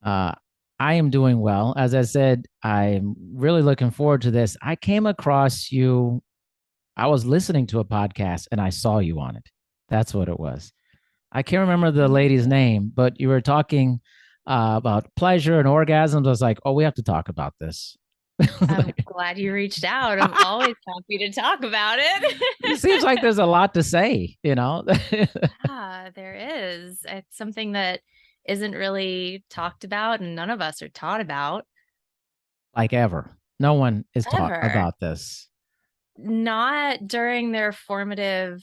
Uh, I am doing well. As I said, I'm really looking forward to this. I came across you. I was listening to a podcast and I saw you on it. That's what it was. I can't remember the lady's name, but you were talking about pleasure and orgasms. I was like, oh, we have to talk about this. I'm Like, glad you reached out. I'm always happy to talk about it it. seems like there's a lot to say, Yeah, there is. It's something that isn't really talked about and none of us are taught about like ever. No one is taught ever. about this. Not during their formative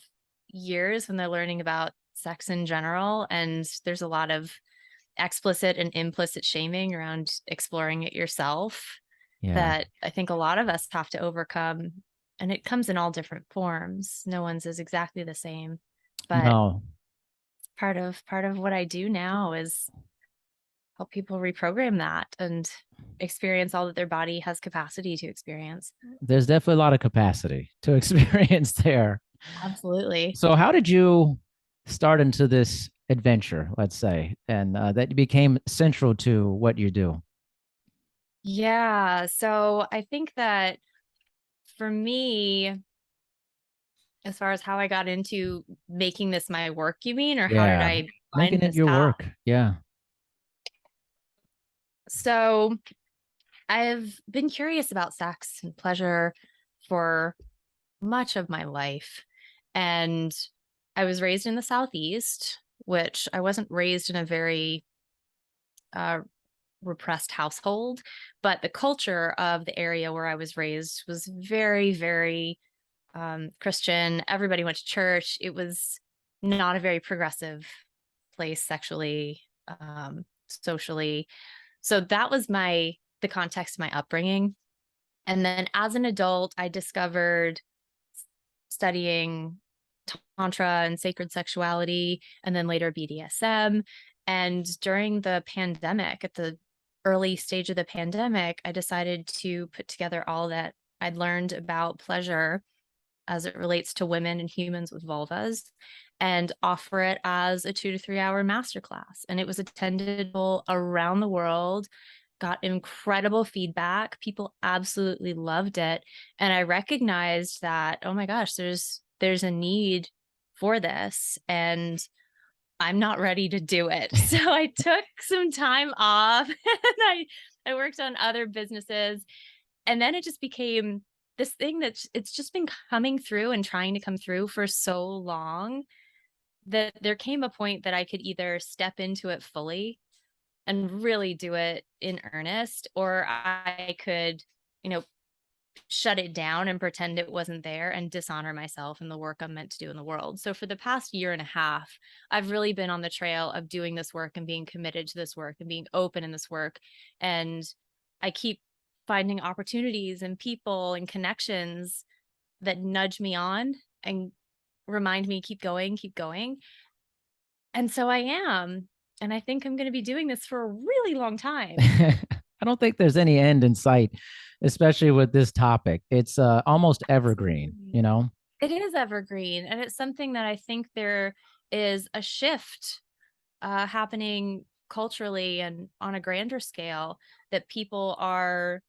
years when they're learning about sex in general. And there's a lot of explicit and implicit shaming around exploring it yourself Yeah. that I think a lot of us have to overcome. And it comes in all different forms. No one's is exactly the same. But No, part of what I do now is help people reprogram that and experience all that their body has capacity to experience. there's definitely a lot of capacity to experience there. Absolutely. So, how did you start into this adventure, let's say, and that became central to what you do? Yeah. So I think that for me, as far as how I got into making this my work, you mean, or how did Yeah, I making find it this your path? work. Yeah. So I've been curious about sex and pleasure for much of my life. And I was raised in the Southeast, which I wasn't raised in a very uh, repressed household, but the culture of the area where I was raised was very, very Christian. Everybody went to church. It was not a very progressive place sexually, socially. So that was the context of my upbringing. And then as an adult, I discovered studying tantra and sacred sexuality, and then later BDSM. And during the pandemic, at the early stage of the pandemic, I decided to put together all that I'd learned about pleasure as it relates to women and humans with vulvas and offer it as a 2 to 3 hour masterclass. And it was attended around the world, got incredible feedback. People absolutely loved it. And I recognized that, oh my gosh, there's a need for this. And I'm not ready to do it. So I took some time off and I worked on other businesses. And then it just became this thing that it's just been coming through and trying to come through for so long that there came a point that I could either step into it fully and really do it in earnest, or I could, you know, shut it down and pretend it wasn't there and dishonor myself and the work I'm meant to do in the world. So for the past year and a half, I've really been on the trail of doing this work and being committed to this work and being open in this work. And I keep finding opportunities and people and connections that nudge me on and remind me, keep going, keep going. And so I am. And I think I'm going to be doing this for a really long time. I don't think there's any end in sight, especially with this topic. It's almost evergreen, Absolutely. you know? It is evergreen. And it's something that I think there is a shift happening culturally and on a grander scale that people are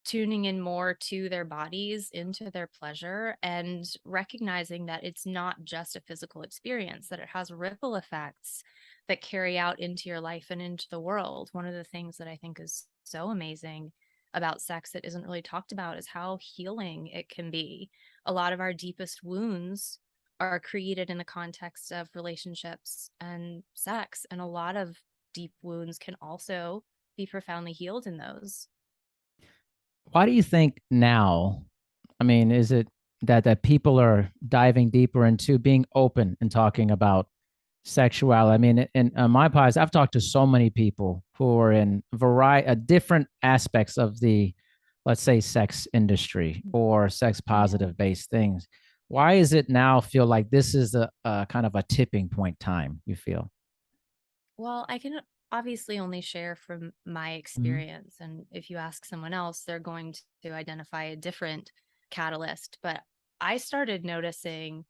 tuning in more to their bodies, into their pleasure, and recognizing that it's not just a physical experience, that it has ripple effects that carry out into your life and into the world. One of the things that I think is so amazing about sex that isn't really talked about is how healing it can be. A lot of our deepest wounds are created in the context of relationships and sex, and a lot of deep wounds can also be profoundly healed in those. Why do you think now? I mean, is it that people are diving deeper into being open and talking about sexuality? I mean, in my pies, I've talked to so many people who are in variety different aspects of the, let's say, sex industry or sex Yeah. positive based things. Why is it now feel like this is a kind of a tipping point time, you feel? Well, I can obviously only share from my Mhm. experience. And if you ask someone else, they're going to identify a different catalyst. But I started noticing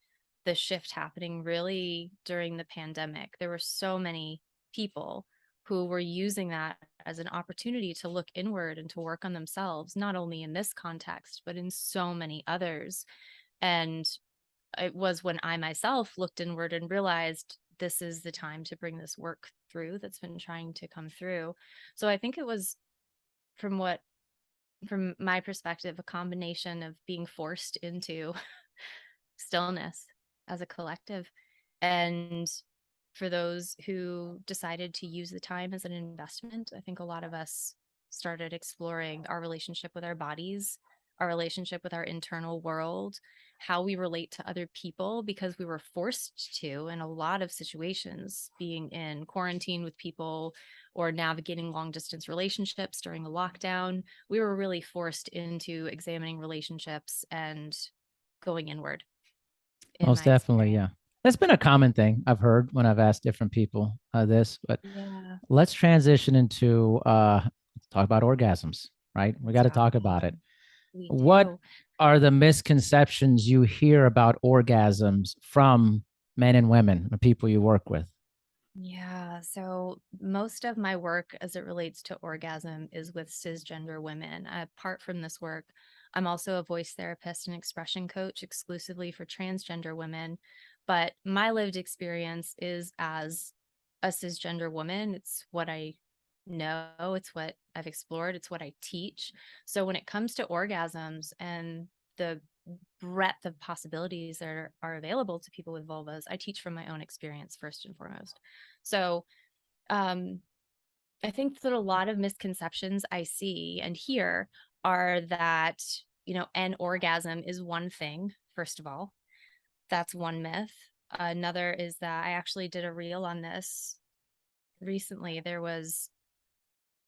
the shift happening really during the pandemic. There were so many people who were using that as an opportunity to look inward and to work on themselves, not only in this context, but in so many others. And it was when I myself looked inward and realized this is the time to bring this work through that's been trying to come through. So I think it was, from what from my perspective, a combination of being forced into stillness as a collective. And for those who decided to use the time as an investment, I think a lot of us started exploring our relationship with our bodies, our relationship with our internal world, how we relate to other people, because we were forced to, in a lot of situations, being in quarantine with people or navigating long distance relationships during a lockdown. We were really forced into examining relationships and going inward, in Most my definitely, experience. yeah. That's been a common thing I've heard when I've asked different people this, but Yeah, let's transition into talk about orgasms, right? We got let's to talk talk about about it. them. We What do. are the misconceptions you hear about orgasms from men and women, the people you work with? Yeah. So most of my work as it relates to orgasm is with cisgender women. Apart from this work, I'm also a voice therapist and expression coach exclusively for transgender women. But my lived experience is as a cisgender woman. It's what I know, it's what I've explored, it's what I teach. So when it comes to orgasms and the breadth of possibilities that are available to people with vulvas, I teach from my own experience first and foremost. So um, I think that a lot of misconceptions I see and hear are that, an orgasm is one thing, first of all. That's one myth. Another is that I actually did a reel on this recently. There was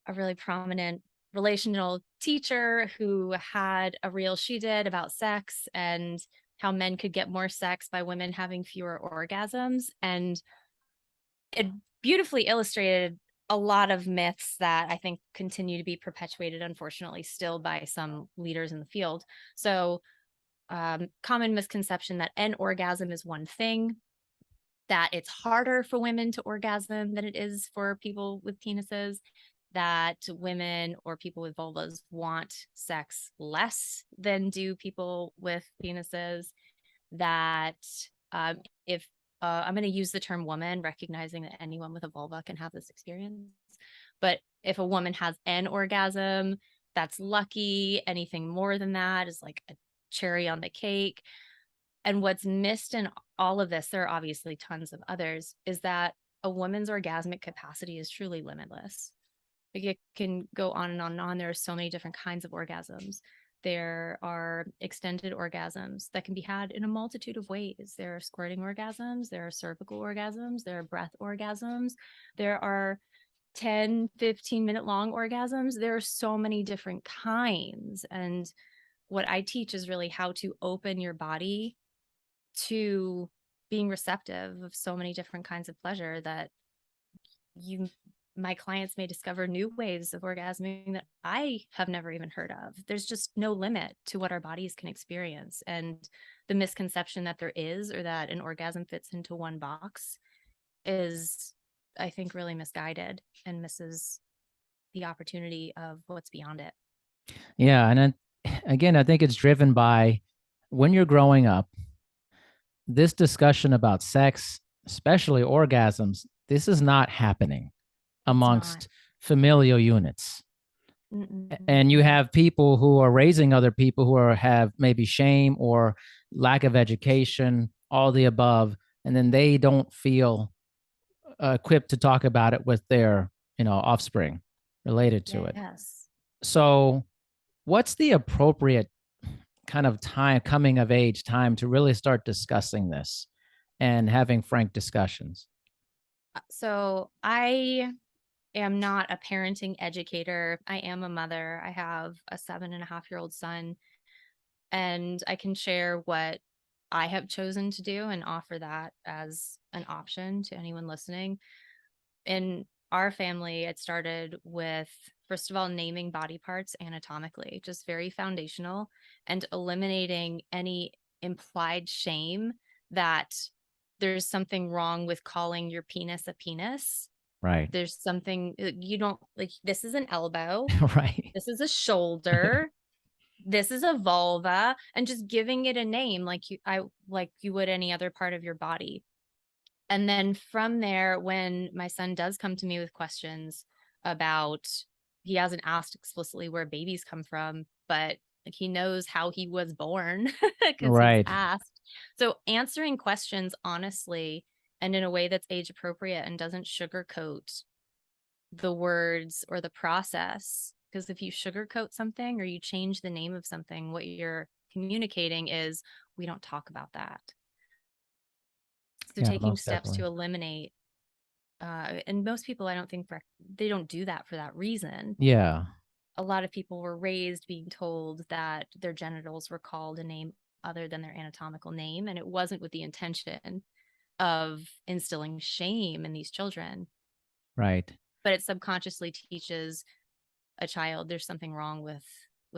a really prominent relational teacher who had a reel she did about sex and how men could get more sex by women having fewer orgasms. And it beautifully illustrated a lot of myths that I think continue to be perpetuated, unfortunately, still by some leaders in the field. So, common misconception that an orgasm is one thing, that it's harder for women to orgasm than it is for people with penises, that women or people with vulvas want sex less than do people with penises, that if I'm going to use the term woman, recognizing that anyone with a vulva can have this experience. But if a woman has an orgasm, that's lucky. Anything more than that is like a cherry on the cake. And what's missed in all of this, there are obviously tons of others, is that a woman's orgasmic capacity is truly limitless. Like it can go on and on and on. There are so many different kinds of orgasms. There are extended orgasms that can be had in a multitude of ways. There are squirting orgasms, there are cervical orgasms, there are breath orgasms, there are 10, 15-minute long orgasms. There are so many different kinds. And what I teach is really how to open your body to being receptive of so many different kinds of pleasure that you my clients may discover new ways of orgasming that I have never even heard of. There's just no limit to what our bodies can experience. And the misconception that there is, or that an orgasm fits into one box, is, I think, really misguided and misses the opportunity of what's beyond it. Yeah, and then, again, I think it's driven by when you're growing up, this discussion about sex, especially orgasms, this is not happening It's not. amongst familial units. Mm-mm. And you have people who are raising other people who have maybe shame or lack of education, all the above, and then they don't feel equipped to talk about it with their, offspring related to it. Yes. So, what's the appropriate kind of time, coming of age time, to really start discussing this and having frank discussions? So I am not a parenting educator. I am a mother. I have a 7.5-year-old son, and I can share what I have chosen to do and offer that as an option to anyone listening. In our family, it started with, first of all, naming body parts anatomically, just very foundational, and eliminating any implied shame that there's something wrong with calling your penis a penis. Right. There's something you don't like. This is an elbow. Right. This is a shoulder. This is a vulva, and just giving it a name like you would any other part of your body. And then from there, when my son does come to me with questions about, he hasn't asked explicitly where babies come from, but like he knows how he was born because he's Right. asked. So answering questions honestly and in a way that's age appropriate and doesn't sugarcoat the words or the process. Because if you sugarcoat something or you change the name of something, what you're communicating is, we don't talk about that. So Yeah, taking most steps definitely. to eliminate, and most people, I don't think they don't do that for that reason. Yeah. A lot of people were raised being told that their genitals were called a name other than their anatomical name, and it wasn't with the intention of instilling shame in these children, Right. but it subconsciously teaches a child there's something wrong with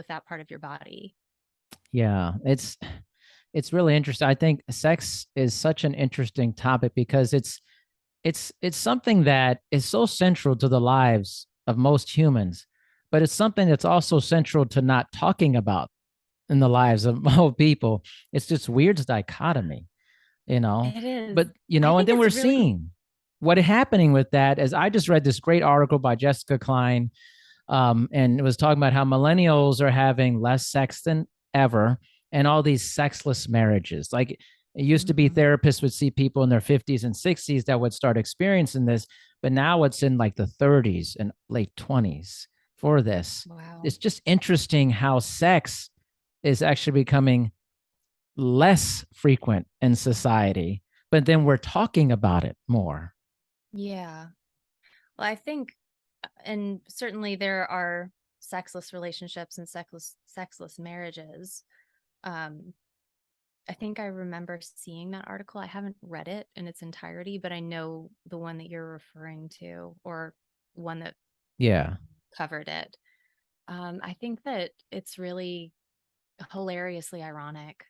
that part of your body. Yeah. It's really interesting. I think sex is such an interesting topic because it's something that is so central to the lives of most humans, but it's something that's also central to not talking about in the lives of most people. It's this weird dichotomy, you know. It is. But you I know, and think then it's we're really seeing what is happening with that. As I just read this great article by Jessica Klein, and it was talking about how millennials are having less sex than ever, and all these sexless marriages. Like it used to be Mhm. therapists would see people in their 50s and 60s that would start experiencing this, but now it's in like the 30s and late 20s for this. Wow. It's just interesting how sex is actually becoming less frequent in society, but then we're talking about it more. Yeah. Well, I think, and certainly there are sexless relationships and sexless marriages. Um, I think I remember seeing that article. I haven't read it in its entirety, but I know the one that you're referring to, or one that Yeah. covered it. I think that it's really hilariously ironic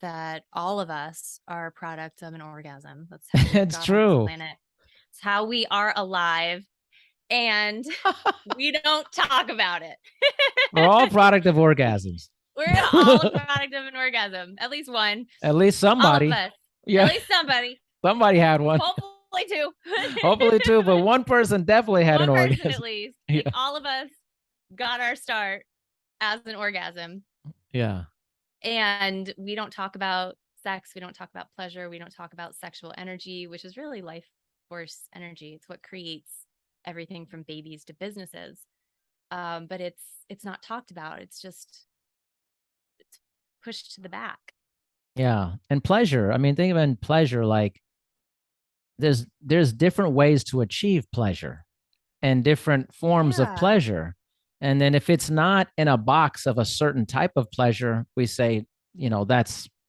that all of us are a product of an orgasm. That's how we It's got on this true. planet. It's how we are alive, and we don't talk about it. We're all product of orgasms. We're all a product of an orgasm, at least one. At least All of somebody. us, at Yeah. least somebody, Somebody had one. hopefully two. Hopefully two, but one person definitely had an One person at orgasm. least. Like Yeah. all of us got our start as an orgasm. Yeah. And we don't talk about sex. We don't talk about pleasure. We don't talk about sexual energy, which is really life force energy. It's what creates everything from babies to businesses. But it's not talked about. It's just it's pushed to the back. Yeah. And pleasure. I mean, think about pleasure like there's different ways to achieve pleasure and different forms of Yeah. pleasure. And then if it's not in a box of a certain type of pleasure, we say,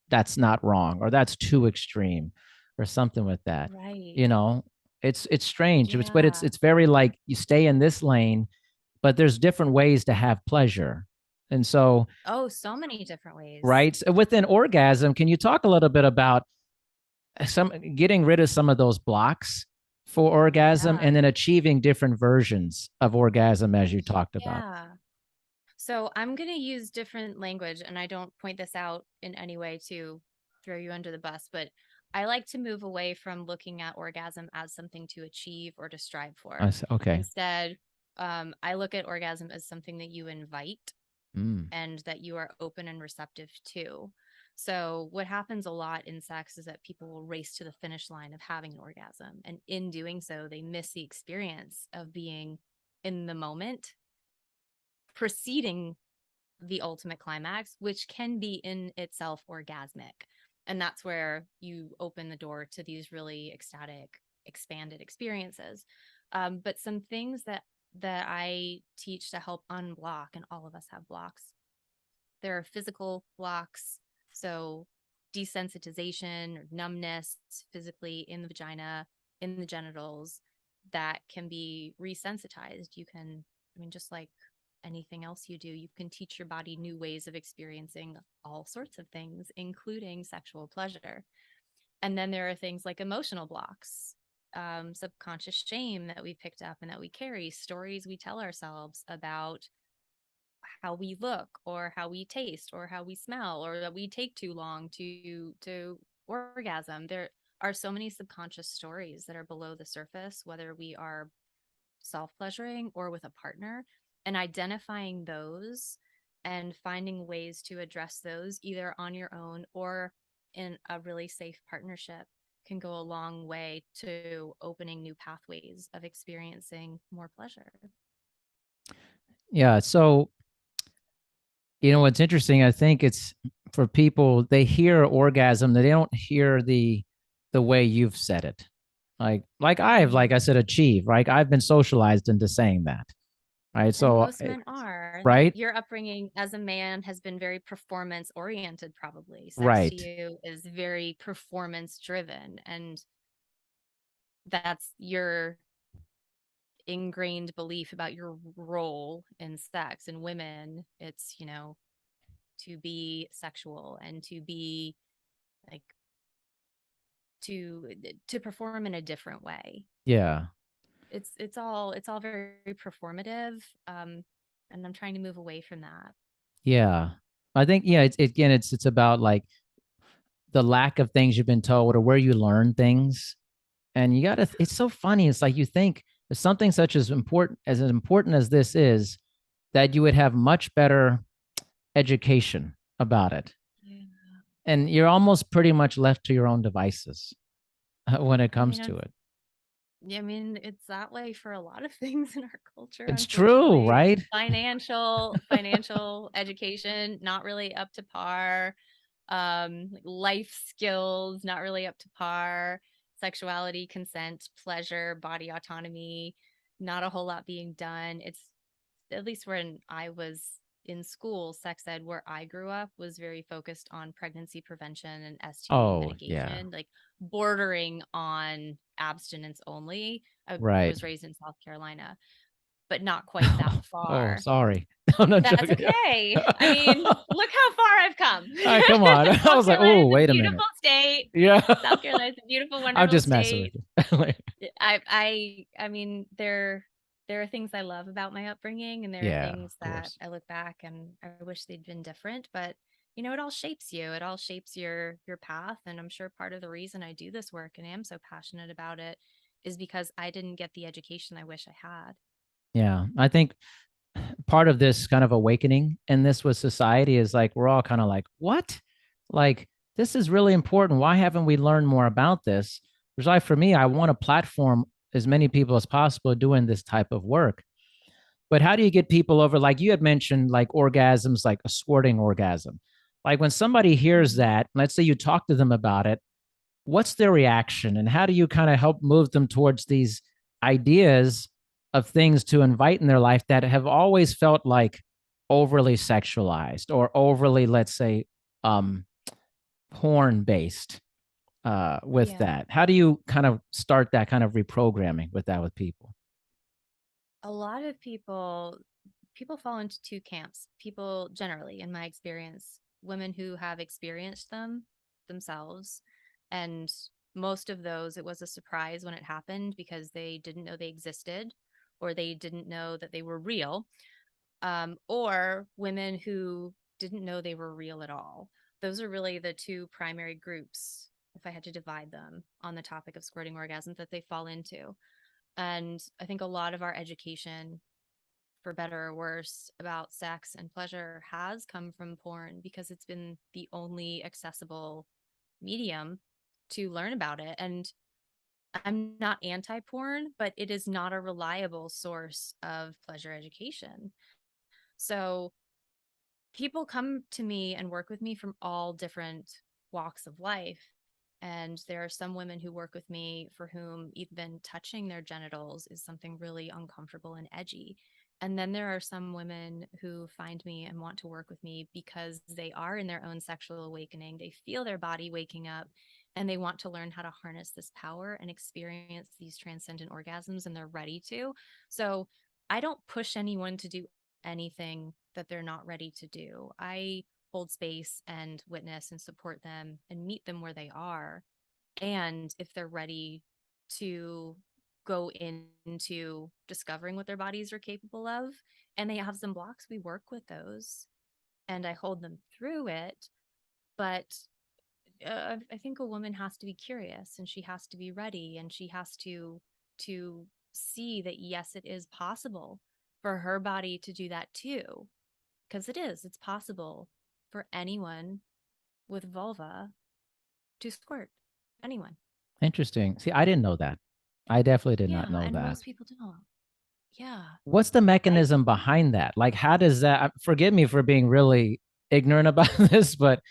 that's not wrong or that's too extreme or something with that. Right. You know, it's strange. But it's Yeah. it's very like you stay in this lane, but there's different ways to have pleasure. And so, Oh, so many different ways. right, so within orgasm, can you talk a little bit about some getting rid of some of those blocks for orgasm Yeah. and then achieving different versions of orgasm as you talked about? Yeah. So I'm going to use different language, and I don't point this out in any way to throw you under the bus, but I like to move away from looking at orgasm as something to achieve or to strive for. Okay. Instead, I look at orgasm as something that you invite Mm. and that you are open and receptive to. So, what happens a lot in sex is that people will race to the finish line of having an orgasm. And in doing so, they miss the experience of being in the moment preceding the ultimate climax, which can be in itself orgasmic. And that's where you open the door to these really ecstatic, expanded experiences. But some things that I teach to help unblock, and all of us have blocks. There are physical blocks, so desensitization or numbness physically in the vagina, in the genitals, that can be resensitized. You can, I mean, just like anything else you do, you can teach your body new ways of experiencing all sorts of things, including sexual pleasure. And then there are things like emotional blocks. subconscious shame that we picked up and that we carry, stories we tell ourselves about how we look or how we taste or how we smell or that we take too long to orgasm. There are so many subconscious stories that are below the surface, whether we are self-pleasuring or with a partner, and identifying those and finding ways to address those either on your own or in a really safe partnership can go a long way to opening new pathways of experiencing more pleasure. Yeah. So, what's interesting, I think it's for people, they hear orgasm, they don't hear the way you've said it. Like I've, like I Mm. said, achieved, right? I've been socialized into saying that. Right. And So, most men are. Like right. your upbringing as a man has been very performance oriented, probably. Sex to Right. you is very performance driven. And that's your ingrained belief about your role in sex. And women, it's, to be sexual and to be like to perform in a different way. Yeah. It's all very performative. And I'm trying to move away from that. Yeah. I think, yeah, again, it's about like the lack of things you've been told or where you learn things. And you got to, it's so funny. It's like you think something such as important as this is, that you would have much better education about it. Yeah. And you're almost pretty much left to your own devices when it I comes mean, to it. yeah, I mean, it's that way for a lot of things in our culture, It's true, unfortunately. right? Financial education, not really up to par. Life skills, not really up to par. Sexuality, consent, pleasure, body autonomy, not a whole lot being done. It's at least when I was in school, sex ed where I grew up was very focused on pregnancy prevention and STD Oh, yeah. mitigation, like bordering on abstinence only. I Right. was raised in South Carolina, but not quite that Oh, far. sorry. I'm not That's joking. okay. I mean, look how far I've come. Come on. I South was like, Carolina oh, is a wait a minute. beautiful state. Yeah. South Carolina is a beautiful, I'm wonderful just messing with state. you. I mean, there are things I love about my upbringing, and there are Yeah, things of that course. I look back and I wish they'd been different. But it all shapes you. It all shapes your path. And I'm sure part of the reason I do this work and am so passionate about it is because I didn't get the education I wish I had. Yeah. I think part of this kind of awakening in this with society is like we're all kind of like, what? Like, this is really important. Why haven't we learned more about this? Because like for me, I want to platform as many people as possible doing this type of work. But how do you get people over? Like you had mentioned, like orgasms, like a squirting orgasm. Like when somebody hears Mhm. that, let's say you talk to them about it, what's their reaction and how do you kind of help move them towards these ideas of things to invite in their life that have always felt like overly sexualized or overly, let's say, um porn based, with Yeah. that? How do you kind of start that kind of reprogramming with that with people? A lot of people fall into two camps. People generally, in my experience, women who have experienced them themselves, and most of those it was a surprise when it happened because they didn't know they existed or they didn't know that they were real. Or women who didn't know they were real at all. Those are really the two primary groups, if I had to divide them on the topic of squirting orgasms, that they fall into. And I think a lot of our education, for better or worse, about sex and pleasure has come from porn because it's been the only accessible medium to learn about it. And I'm not anti porn, but it is not a reliable source of pleasure education. So people come to me and work with me from all different walks of life. And there are some women who work with me for whom even touching their genitals is something really uncomfortable and edgy. And then there are some women who find me and want to work with me because they are in their own sexual awakening. They feel their body waking up and they want to learn how to harness this power and experience these transcendent orgasms, and they're ready to. So I don't push anyone to do anything that they're not ready to do. I hold space and witness and support them and meet them where they are. And if they're ready to go into discovering what their bodies are capable of. And they have some blocks. We work with those and I hold them through it. But I think a woman has to be curious and she has to be ready and she has to see that yes, it is possible for her body to do that too. Because it's possible for anyone with vulva to squirt. Anyone. Interesting. See, I didn't know that. I definitely did not Yeah, know and that. most people don't. Yeah. What's the I mechanism behind that? Like, how does that, forgive me for being really ignorant about this, but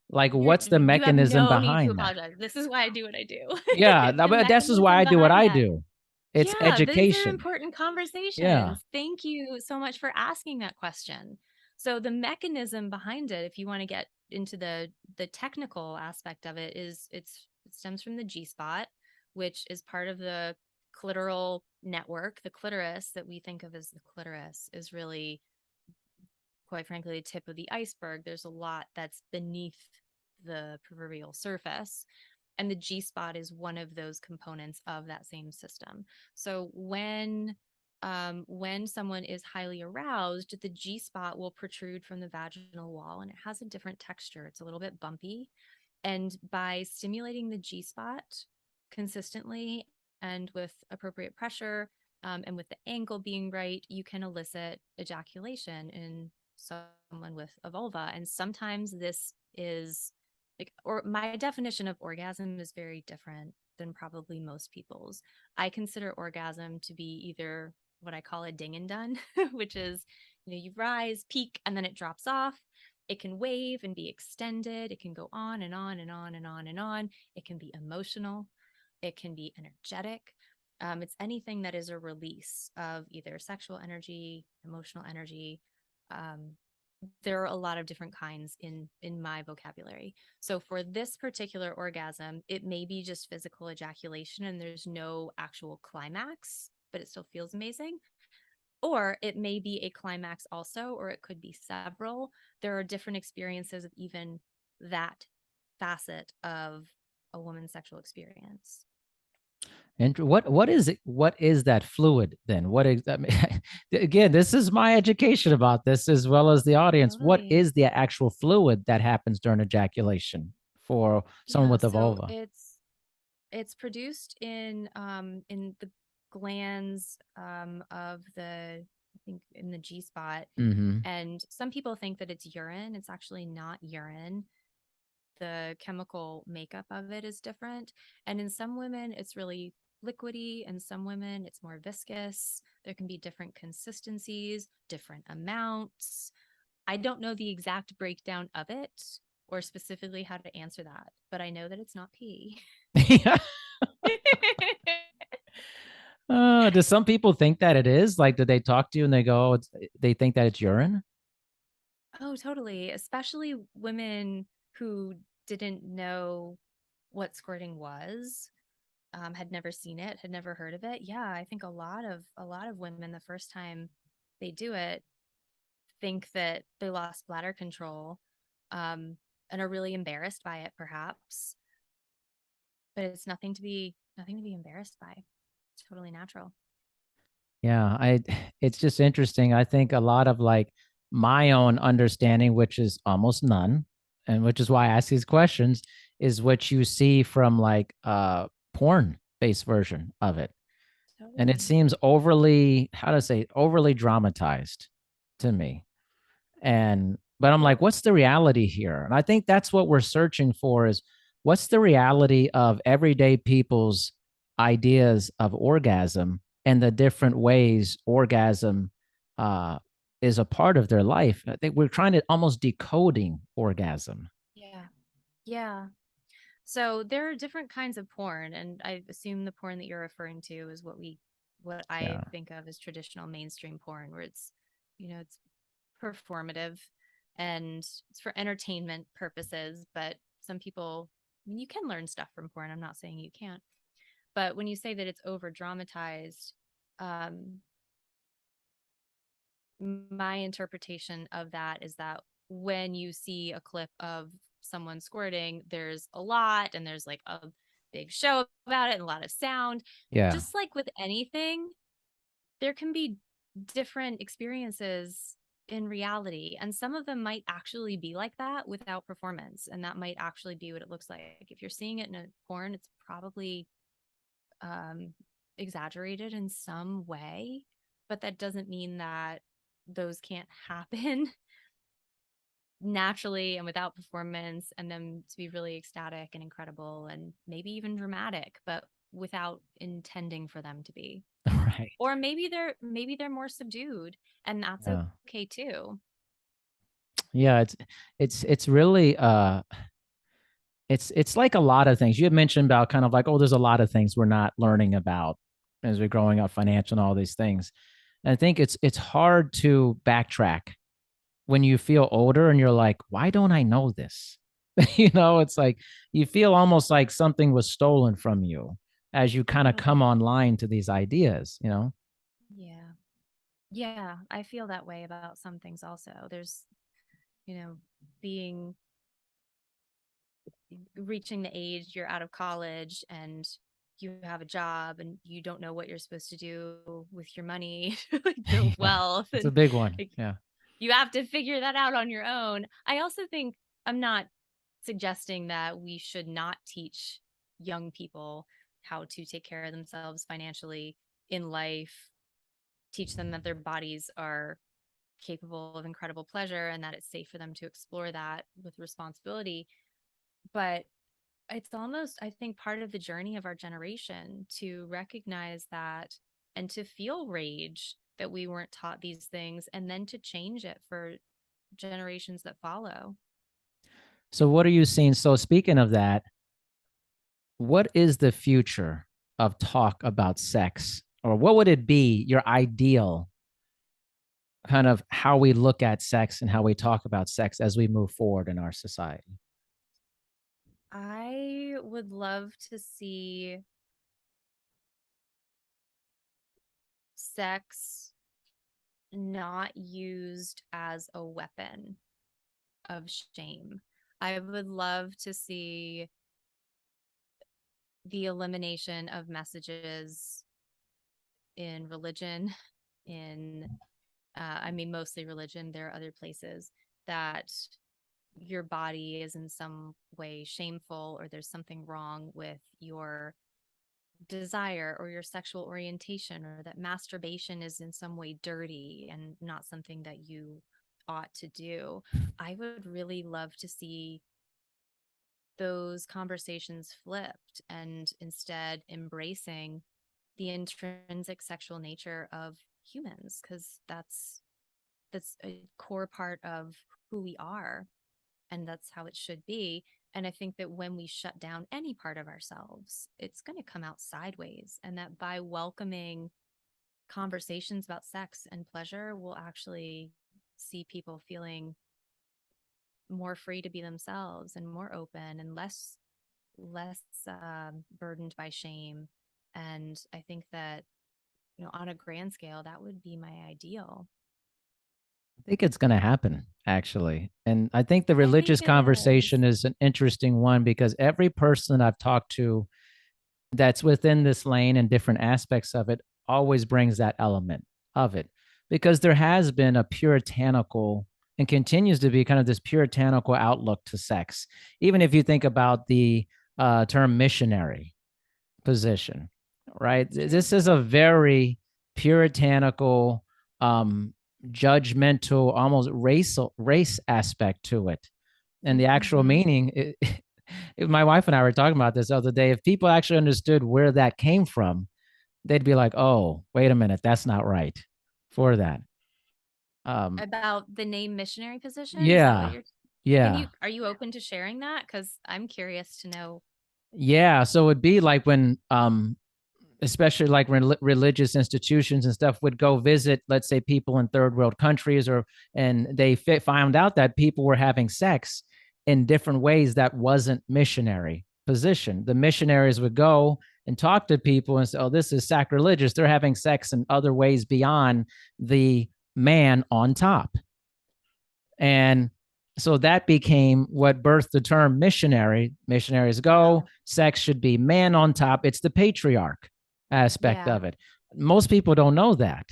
like, what's the you have mechanism no need to behind that? apologize. This is why I do what I do. Yeah, The but this is why mechanism I do what behind I that. do. It's Yeah, these are education. important Yeah. conversations. Thank you so much for asking that question. So the mechanism behind it, if you want to get into the technical aspect of it, it stems from the G spot, which is part of the clitoral network. The clitoris that we think of as the clitoris is really, quite frankly, the tip of the iceberg. There's a lot that's beneath the proverbial surface. And the G spot is one of those components of that same system. So when someone is highly aroused, the G spot will protrude from the vaginal wall and it has a different texture. It's a little bit bumpy. And by stimulating the G spot consistently and with appropriate pressure, and with the angle being right, you can elicit ejaculation in someone with a vulva. And sometimes this is like, or my definition of orgasm is very different than probably most people's. I consider orgasm to be either what I call a ding and done, which is, you rise, peak, and then it drops off. It can wave and be extended. It can go on and on and on and on and on. It can be emotional. It can be energetic. It's anything that is a release of either sexual energy, emotional energy. Um, there are a lot of different kinds in my vocabulary. So for this particular orgasm, it may be just physical ejaculation and there's no actual climax, but it still feels amazing. Or it may be a climax also, or it could be several. There are different experiences of even that facet of a woman's sexual experience. And what is it? What is that fluid then? What is that? Again, this is my education about this as well as the audience. What Totally. is the actual fluid that happens during ejaculation for someone Yeah, with a so vulva? it's produced in the glands of the, I think, in the G spot. Mm-hmm. And some people think that it's urine. It's actually not urine. The chemical makeup of it is different. And in some women, it's really liquidy. In some women, it's more viscous. There can be different consistencies, different amounts. I don't know the exact breakdown of it or specifically how to answer that, but I know that it's not pee. Yeah. Does some people think that it is? Like, do they talk to you and they go, oh, they think that it's urine? Oh, totally. Especially women who didn't know what squirting was, had never seen it, had never heard of it. Yeah, I think a lot of women the first time they do it think that they lost bladder control, um, and are really embarrassed by it, perhaps. But it's nothing to be embarrassed by. It's totally natural. Yeah, it's just interesting. I think a lot of like my own understanding, which is almost none, and which is why I ask these questions, is what you see from like porn based version of it. And it Totally. seems overly, how to say, overly dramatized to me. And but I'm like, what's the reality here? And I think that's what we're searching for is what's the reality of everyday people's ideas of orgasm and the different ways orgasm uh, is a part of their life. I think we're trying to almost decoding orgasm. Yeah. Yeah. So there are different kinds of porn, and I assume the porn that you're referring to is what I Yeah. think of as traditional mainstream porn, where it's performative and it's for entertainment purposes, but some people, I mean, you can learn stuff from porn. I'm not saying you can't. But when you say that it's over dramatized, um, my interpretation of that is that when you see a clip of someone squirting, there's a lot and there's like a big show about it and a lot of sound. Yeah. Just like with anything, there can be different experiences in reality. And some of them might actually be like that without performance. And that might actually be what it looks like. If you're seeing it in a porn, it's probably um, exaggerated in some way, but that doesn't mean that those can't happen naturally and without performance, and them to be really ecstatic and incredible and maybe even dramatic, but without intending for them to be. Right. Or maybe they're more subdued, and that's Yeah. okay too. Yeah, it's really it's like a lot of things. You had mentioned about kind of like, oh, there's a lot of things we're not learning about as we're growing up, financial and all these things. And I think it's hard to backtrack when you feel older and you're like, why don't I know this? It's like you feel almost like something was stolen from you as you kind of come Totally. online to these ideas. Yeah. Yeah, I feel that way about some things also. There's, you know, being reaching the age you're out of college and you have a job and you don't know what you're supposed to do with your money, like build Yeah, wealth, it's a and big one. like Yeah. you have to figure that out on your own. I also think I'm not suggesting that we should not teach young people how to take care of themselves financially in life, teach them that their bodies are capable of incredible pleasure and that it's safe for them to explore that with responsibility. But it's almost, I think, part of the journey of our generation to recognize that and to feel rage that we weren't taught these things, and then to change it for generations that follow. So what are you seeing? So speaking of that, what is the future of talk about sex? Or what would it be, your ideal kind of how we look at sex and how we talk about sex as we move forward in our society? I would love to see sex not used as a weapon of shame. I would love to see the elimination of messages in religion, in, I mean, mostly religion. There are other places that your body is in some way shameful, or there's something wrong with your desire or your sexual orientation, or that masturbation is in some way dirty and not something that you ought to do. I would really love to see those conversations flipped and instead embracing the intrinsic sexual nature of humans, because that's a core part of who we are, and that's how it should be. And I think that when we shut down any part of ourselves, it's going to come out sideways, and that by welcoming conversations about sex and pleasure, we'll actually see people feeling more free to be themselves and more open and less burdened by shame. And I think that, on a grand scale, that would be my ideal. I think it's going to happen, actually. And I think the I think religious it is. conversation is an interesting one because every person I've talked to that's within this lane and different aspects of it always brings that element of it because there has been a puritanical and continues to be kind of this puritanical outlook to sex. Even if you think about the term missionary position, right? It's true. This is a very puritanical, judgmental, almost race aspect to it. And the actual Mm-hmm. meaning, my wife and I were talking about this the other day. If people actually understood where that came from, they'd be like, "Oh, wait a minute, that's not right." For that, um, About the name missionary position, is that what yeah, you're, yeah, are you open to sharing that? Because I'm curious to know. yeah. So it'd be like when, especially like religious institutions and stuff would go visit, let's say, people in third world countries, or and they found out that people were having sex in different ways that wasn't missionary position. The missionaries would go and talk to people and say, "Oh, this is sacrilegious. They're having sex in other ways beyond the man on top." And So that became what birthed the term missionary. Missionaries go, Wow. sex should be man on top. It's the patriarch aspect Yeah. of it. Most people don't know that,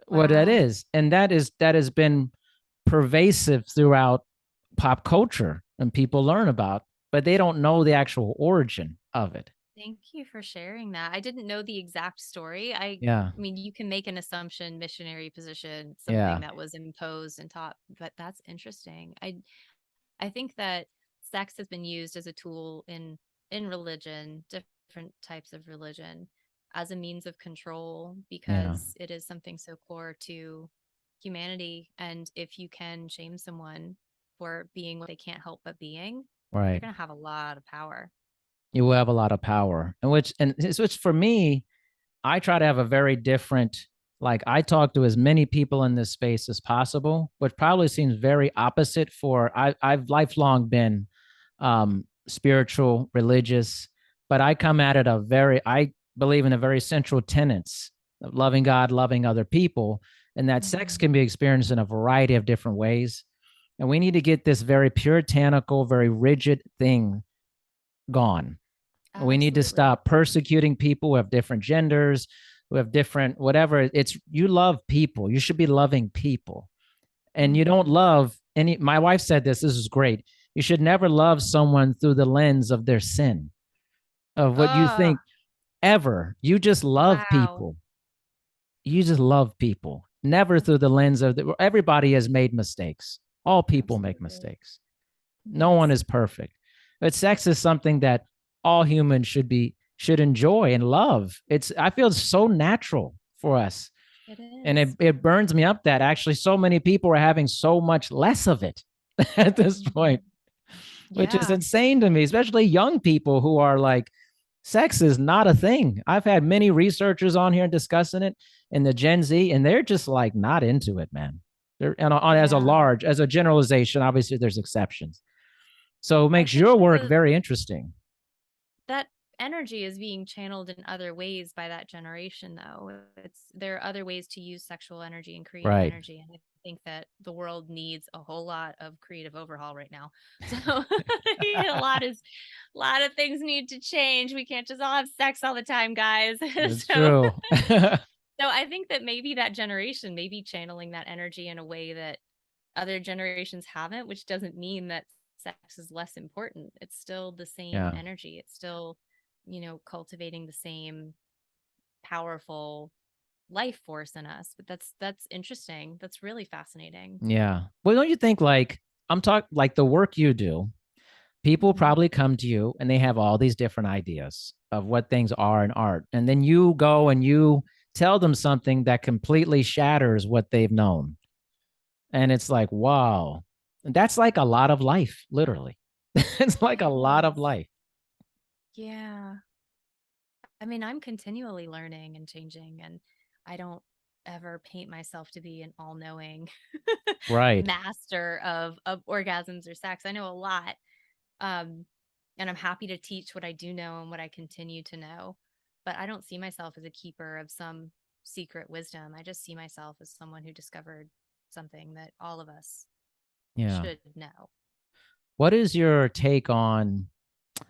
what that Wow. is. And that has been pervasive throughout pop culture and people learn about, but they don't know the actual origin of it. Thank you for sharing that. I didn't know the exact story. Yeah. I mean, you can make an assumption, missionary position, something Yeah. that was imposed and taught, but that's interesting. I think that sex has been used as a tool in religion, different types of religion, as a means of control Yeah. because it is something so core to humanity. And if you can shame someone for being what they can't help but being, you're Right. going to have a lot of power. You will have a lot of power. And which for me, I try to have a very different, like I talk to as many people in this space as possible, which probably seems very opposite for I've lifelong been spiritual, religious, but I come at it I believe in a very central tenets of loving God, loving other people, and that sex Mhm. can be experienced in a variety of different ways. And we need to get this very puritanical, very rigid thing gone. We need to Absolutely. stop persecuting people who have different genders, who have different whatever. It's you love people. You should be loving people. And you don't Mhm. love any my wife said this is great. You should never love someone through the lens of their sin, of what you Oh, think ever. You just love wow. people. You just love people. Never through the lens of everybody has made mistakes. All people make Absolutely. mistakes. No one Yes, is perfect. But sex is something that all humans should enjoy and love. It's I feel it's so natural for us. it And it, is. it burns me up that actually so many people are having so much less of it at this point, Mhm. which is Yeah. insane to me, especially young people who are like, sex is not a thing. I've had many researchers on here discussing it in the Gen Z, and they're just like not into it, man. They're and Yeah. as a generalization, obviously there's exceptions. So it I makes think your that work very interesting. that energy is being channeled in other ways by that generation though. It's there are other ways to use sexual energy and creative Right. energy. And I think that the world needs a whole lot of creative overhaul right now. So a lot of things need to change. We can't just all have sex all the time, guys. That's so true. so I think that maybe that generation may be channeling that energy in a way that other generations haven't, which doesn't mean that sex is less important. It's still the same Yeah. energy. It's still, cultivating the same powerful life force in us. But that's interesting. That's really fascinating. Yeah. Well, don't you think like I'm talking like the work you do, people Mhm. probably come to you and they have all these different ideas of what things are in art. And then you go and you tell them something that completely shatters what they've known. And it's like, wow. And that's like a lot of life, literally. It's like It a lot of is. life. Yeah. I mean, I'm continually learning and changing, and I don't ever paint myself to be an all-knowing Right. master of orgasms or sex. I know a lot. Um, and I'm happy to teach what I do know and what I continue to know. But I don't see myself as a keeper of some secret wisdom. I just see myself as someone who discovered something that all of us Yeah. should know. What is your take on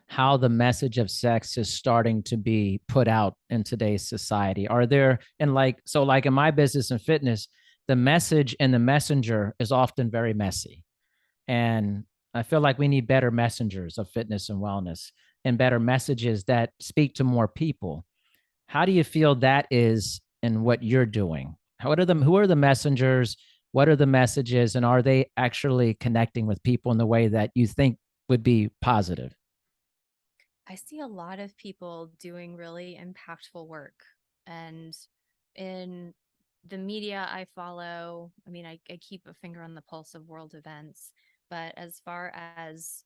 how the message of sex is starting to be put out in today's society? Are there, and like, so like in my business and fitness, the message and the messenger is often very messy. And I feel like we need better messengers of fitness and wellness and better messages that speak to more people. How do you feel that is in what you're doing? Who are the messengers? What are the messages? And are they actually connecting with people in the way that you think would be positive? I see a lot of people doing really impactful work. And in the media I follow, I mean, I keep a finger on the pulse of world events. But as far as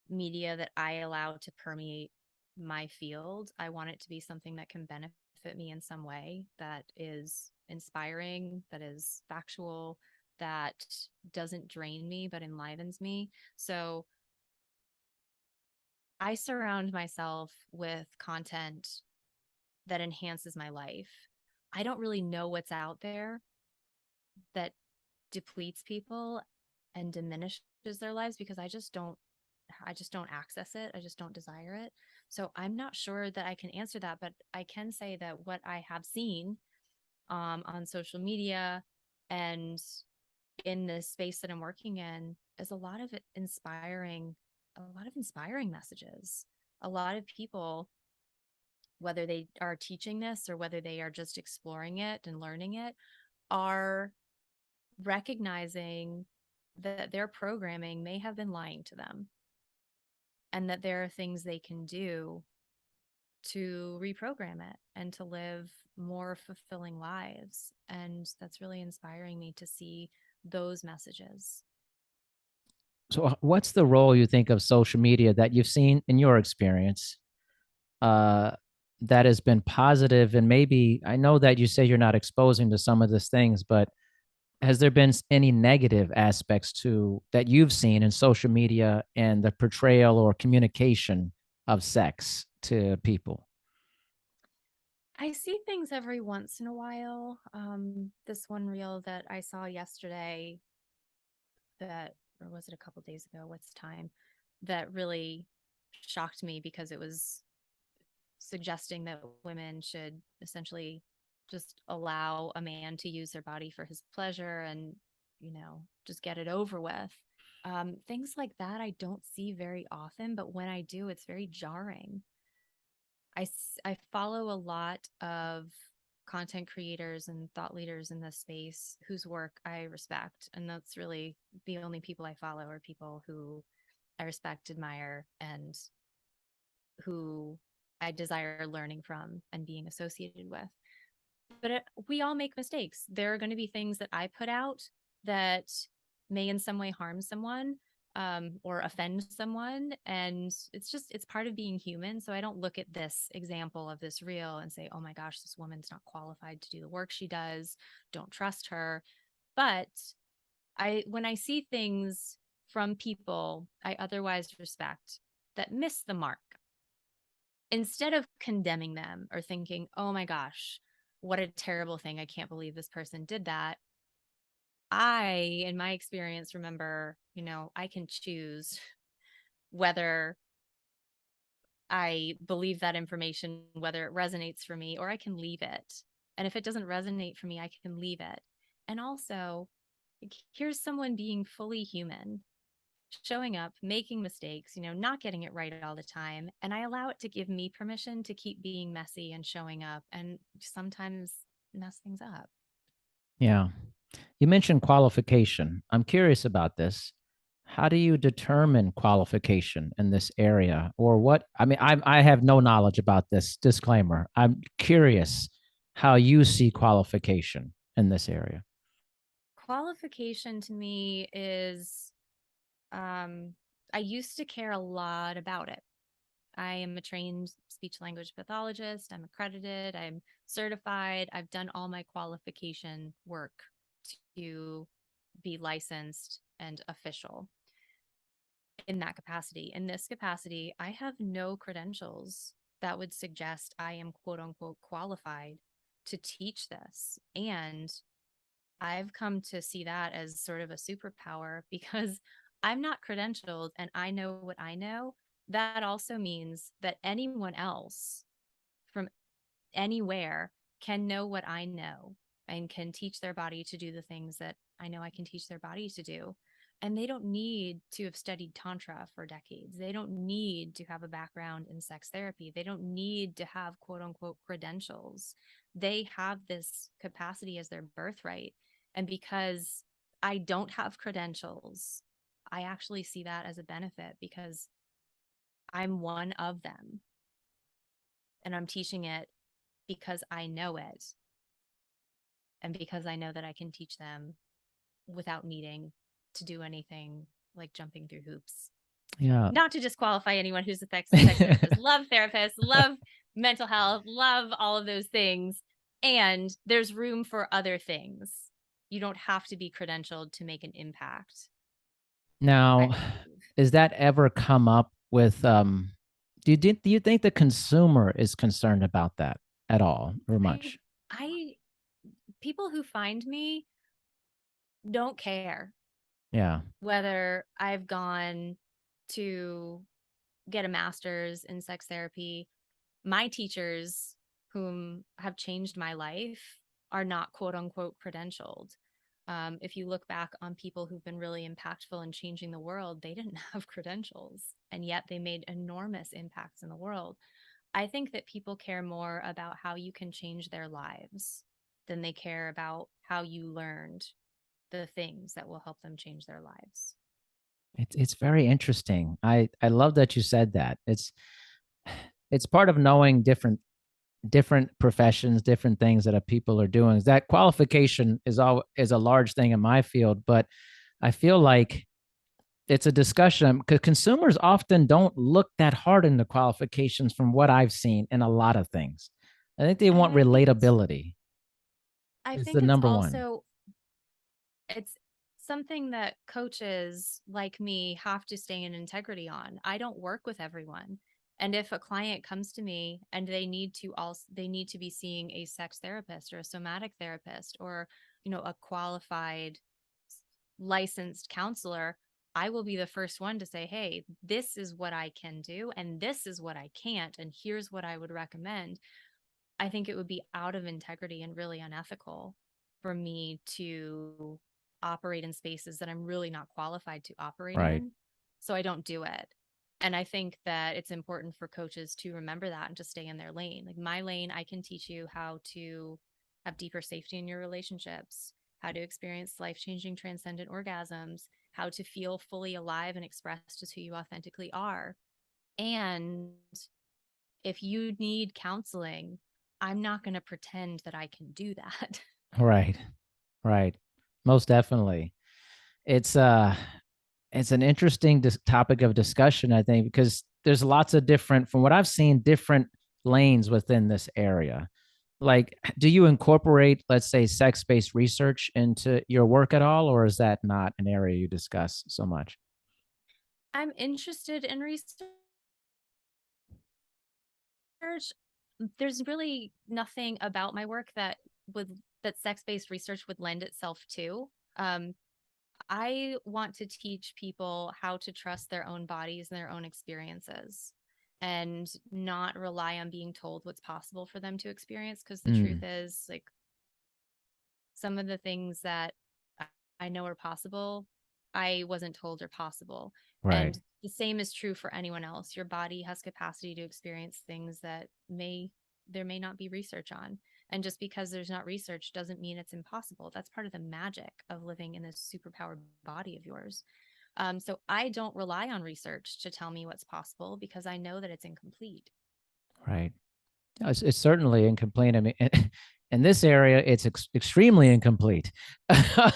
media that I allow to permeate my field, I want it to be something that can benefit me in some way, that is inspiring, that is factual, that doesn't drain me, but enlivens me. So I surround myself with content that enhances my life. I don't really know what's out there that depletes people. and diminishes their lives because I just don't access it. I just don't desire it. So I'm not sure that I can answer that, but I can say that what I have seen on social media and in the space that I'm working in is a lot of inspiring messages. A lot of people, whether they are teaching this or whether they are just exploring it and learning it, are recognizing that their programming may have been lying to them and that there are things they can do to reprogram it and to live more fulfilling lives. And that's really inspiring me to see those messages. So, what's the role you think of social media that you've seen in your experience uh, that has been positive? And maybe I know that you say you're not exposing to some of these things, but has there been any negative aspects to that you've seen in social media and the portrayal or communication of sex to people? I see things every once in a while. This one reel that I saw yesterday, that, or was it a couple days ago? What's the time? That really shocked me because it was suggesting that women should essentially just allow a man to use their body for his pleasure and, just get it over with. Things like that I don't see very often, but when I do, it's very jarring. I follow a lot of content creators and thought leaders in this space whose work I respect. And that's really the only people I follow are people who I respect, admire, and who I desire learning from and being associated with. But we all make mistakes. There are going to be things that I put out that may in some way harm someone, or offend someone. And it's part of being human. So I don't look at this example of this reel and say, oh my gosh, this woman's not qualified to do the work she does. Don't trust her. But when I see things from people I otherwise respect that miss the mark, instead of condemning them or thinking, oh my gosh, what a terrible thing. I can't believe this person did that. In my experience, remember, I can choose whether I believe that information, whether it resonates for me, or I can leave it. And if it doesn't resonate for me, I can leave it. And also, here's someone being fully human, showing up, making mistakes, not getting it right all the time. And I allow it to give me permission to keep being messy and showing up and sometimes mess things up. Yeah. You mentioned qualification. I'm curious about this. How do you determine qualification in this area? Or what? I mean, I have no knowledge about this disclaimer. I'm curious how you see qualification in this area. Qualification to me is, um, I used to care a lot about it. I am a trained speech language pathologist. I'm accredited. I'm certified. I've done all my qualification work to be licensed and official in that capacity. In this capacity, I have no credentials that would suggest I am quote unquote qualified to teach this. And I've come to see that as sort of a superpower because I'm not credentialed and I know what I know. That also means that anyone else from anywhere can know what I know and can teach their body to do the things that I know I can teach their body to do. And they don't need to have studied Tantra for decades. They don't need to have a background in sex therapy. They don't need to have quote unquote credentials. They have this capacity as their birthright. And because I don't have credentials, I actually see that as a benefit because I'm one of them and I'm teaching it because I know it and because I know that I can teach them without needing to do anything like jumping through hoops. Yeah. Not to disqualify anyone who's a sex therapist, love therapists, love mental health, love all of those things. And there's room for other things. You don't have to be credentialed to make an impact, I Now, believe. is that ever come up with do you think the consumer is concerned about that at all or I, much? I, people who find me don't care. Yeah. Whether I've gone to get a master's in sex therapy, my teachers, whom have changed my life, are not quote unquote credentialed. If you look back on people who've been really impactful in changing the world, they didn't have credentials, and yet they made enormous impacts in the world. I think that people care more about how you can change their lives than they care about how you learned the things that will help them change their lives. It's very interesting. I love that you said that. It's part of knowing different professions, different things that people are doing. That qualification is a large thing in my field, but I feel like it's a discussion because consumers often don't look that hard in the qualifications from what I've seen in a lot of things. I think they And want relatability I is the think it's number one. also it's something that coaches like me have to stay in integrity on. I don't work with everyone. And if a client comes to me and they need to be seeing a sex therapist or a somatic therapist or, a qualified licensed counselor, I will be the first one to say, "Hey, this is what I can do and this is what I can't and here's what I would recommend." I think it would be out of integrity and really unethical for me to operate in spaces that I'm really not qualified to operate Right. in. So I don't do it. And I think that it's important for coaches to remember that and to stay in their lane. Like my lane, I can teach you how to have deeper safety in your relationships, how to experience life changing transcendent orgasms, how to feel fully alive and expressed as who you authentically are. And if you need counseling, I'm not going to pretend that I can do that. Right. Right. Most definitely. It's uh it's an interesting topic of discussion, I think, because there's lots of different, from what I've seen, different lanes within this area. Like, do you incorporate, let's say, sex-based research into your work at all, or is that not an area you discuss so much? I'm interested in research. There's really nothing about my work that sex-based research would lend itself to. I want to teach people how to trust their own bodies and their own experiences and not rely on being told what's possible for them to experience. Because the truth Mm, is, like, some of the things that I know are possible, I wasn't told are possible. right, And the same is true for anyone else. Your body has capacity to experience things that there may not be research on. And just because there's not research doesn't mean it's impossible. That's part of the magic of living in this superpowered body of yours. So I don't rely on research to tell me what's possible because I know that it's incomplete. right. It's certainly incomplete. I mean, in this area, it's extremely incomplete,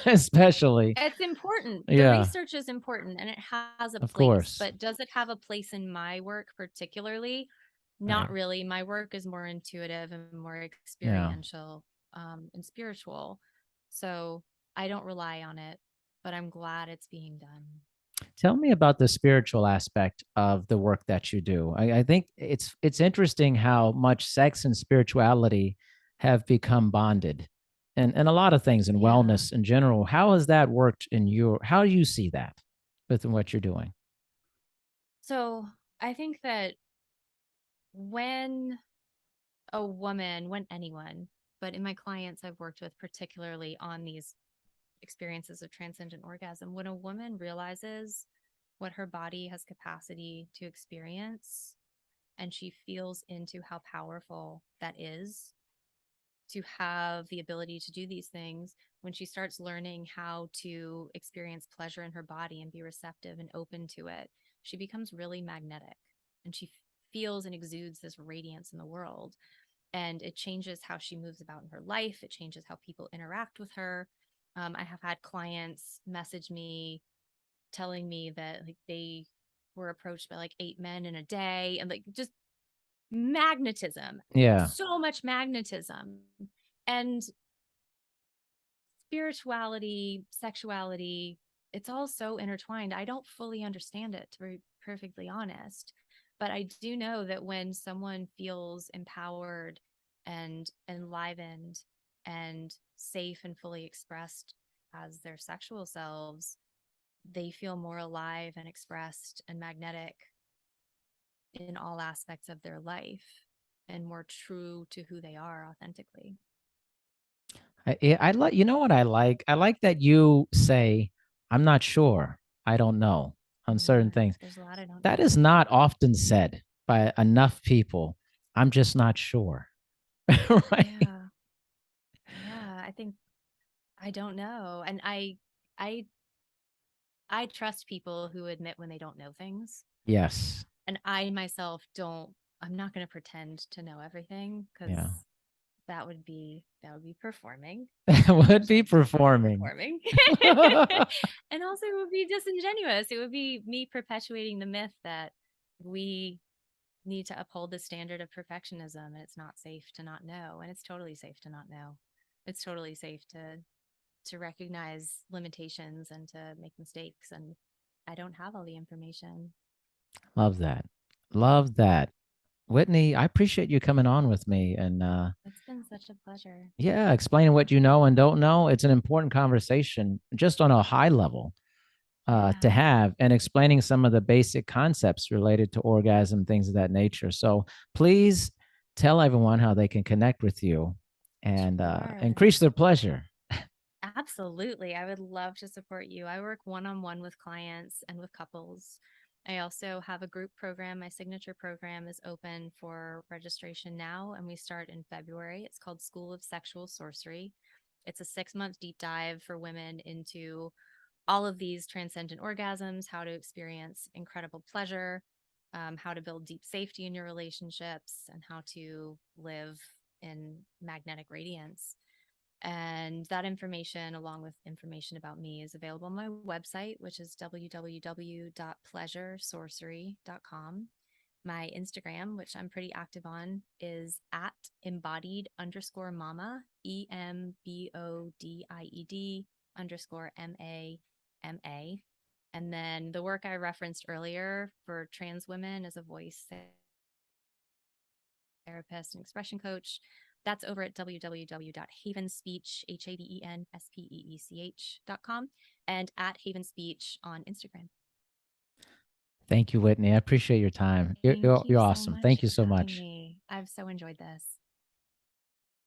especially. It's important. The Yeah, research is important and it has a of place, course. but does it have a place in my work particularly? Not Right. really. My work is more intuitive and more Yeah. experiential, and spiritual. So I don't rely on it, but I'm glad it's being done. Tell me about the spiritual aspect of the work that you do. I think it's interesting how much sex and spirituality have become bonded, and a lot of things in Yeah. wellness in general. How has that worked in your? How do you see that within what you're doing? So I think that when when anyone, but in my clients I've worked with, particularly on these experiences of transcendent orgasm, when a woman realizes what her body has capacity to experience and she feels into how powerful that is to have the ability to do these things, when she starts learning how to experience pleasure in her body and be receptive and open to it, she becomes really magnetic and she feels and exudes this radiance in the world. And it changes how she moves about in her life. It changes how people interact with her. I have had clients message me telling me that like they were approached by like 8 men in a day and like just magnetism, Yeah. so much magnetism. And spirituality, sexuality, it's all so intertwined. I don't fully understand it, to be perfectly honest. But I do know that when someone feels empowered and enlivened and safe and fully expressed as their sexual selves, they feel more alive and expressed and magnetic in all aspects of their life and more true to who they are authentically. I like, you know what I like? I like that you say, I'm not sure. I don't know on certain Yeah, things. there's a lot I don't That know. is not often said by enough people. I'm just not sure. Right? Yeah. Yeah, I think I don't know. And I I trust people who admit when they don't know things. Yes. And I myself don't, I'm not going to pretend to know everything because Yeah. that would be performing, Would which be I don't like performing. performing. And also it would be disingenuous. It would be me perpetuating the myth that we need to uphold the standard of perfectionism and it's not safe to not know. And it's totally safe to not know. It's totally safe to recognize limitations and to make mistakes. And I don't have all the information. Love that. Love that. Whitney, I appreciate you coming on with me and It's been such a pleasure. yeah, explaining what you know and don't know. It's an important conversation just on a high level to Yeah, have and explaining some of the basic concepts related to orgasm, things of that nature. So please tell everyone how they can connect with you and sure. increase their pleasure. Absolutely. I would love to support you. I work one on one with clients and with couples. I also have a group program. My signature program is open for registration now, and we start in February. It's called School of Sexual Sorcery. It's a 6 month deep dive for women into all of these transcendent orgasms, how to experience incredible pleasure, how to build deep safety in your relationships, and how to live in magnetic radiance. And that information, along with information about me, is available on my website, which is www.pleasuresorcery.com. My Instagram, which I'm pretty active on, is at embodied underscore mama, EMBODIED underscore MAMA. And then the work I referenced earlier for trans women as a voice therapist and expression coach, that's over at www.havenspeech, HAVENSPEECH.com, and at Haven Speech on Instagram. Thank you, Whitney. I appreciate your time. You're, Thank you're, you you're so awesome. much Thank you for so having much. me. I've so enjoyed this.